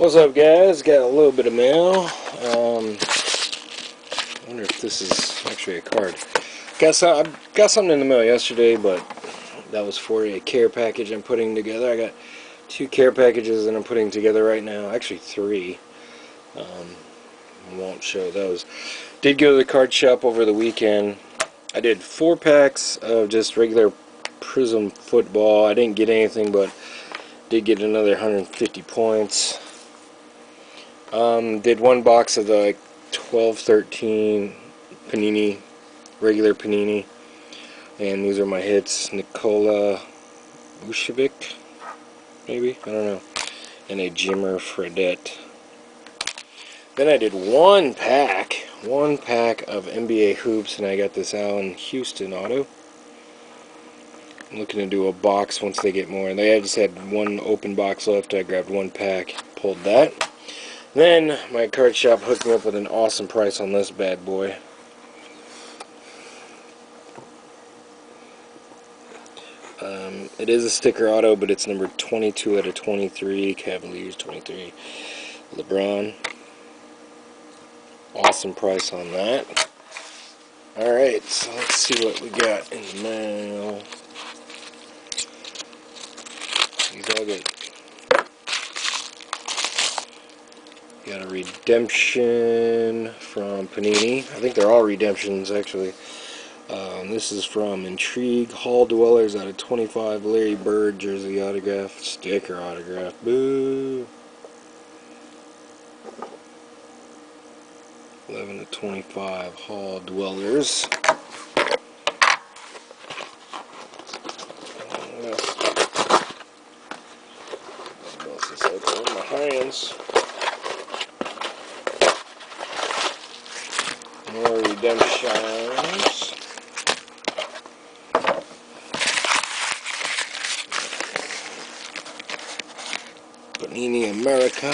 What's up, guys? Got a little bit of mail. I wonder if this is actually a card. I got something in the mail yesterday, but that was for a care package I'm putting together. I got 2 care packages that I'm putting together right now. Actually 3. I won't show those. Did go to the card shop over the weekend. I did 4 packs of just regular Prism football. I didn't get anything, but did get another 150 points. Did 1 box of the 12-13 Panini, regular Panini, and these are my hits: Nikola Vucevic, maybe, I don't know, and a Jimmer Fredette. Then I did 1 pack of NBA hoops, and I got this Allen Houston auto. I'm looking to do a box once they get more. They just had 1 open box left. I grabbed 1 pack, pulled that. Then my card shop hooked me up with an awesome price on this bad boy. It is a sticker auto, but it's number 22 out of 23. Cavaliers 23. Lebron. Awesome price on that. Alright, so let's see what we got in the mail. These all good. Got a redemption from Panini. I think they're all redemptions, actually. This is from Intrigue Hall Dwellers out of 25. Larry Bird jersey autograph, sticker autograph. Boo! 11 to 25 Hall Dwellers. Bust this open with my hands. More redemptions. Panini America.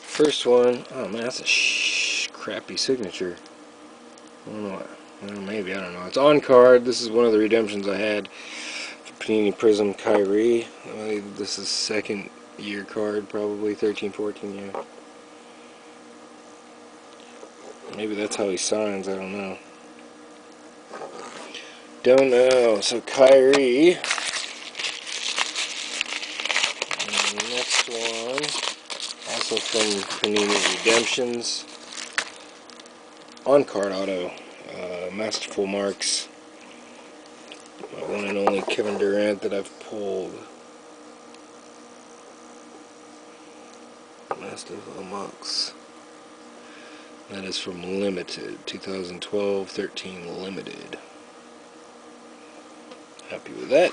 First one, oh man, that's a crappy signature. I don't know. Well, maybe, I don't know. It's on card. This is one of the redemptions I had for Panini Prism Kyrie. This is 2nd year card, probably 13-14 year. Maybe that's how he signs. I don't know. Don't know. So Kyrie. And the next one, also from Panini Redemptions, on card auto. Masterful Marks. My one and only Kevin Durant that I've pulled. Masterful Marks. That is from Limited, 2012-13 Limited. Happy with that.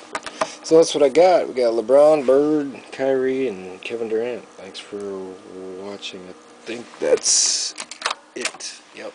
So that's what I got. We got LeBron, Bird, Kyrie, and Kevin Durant. Thanks for watching. I think that's it. Yep.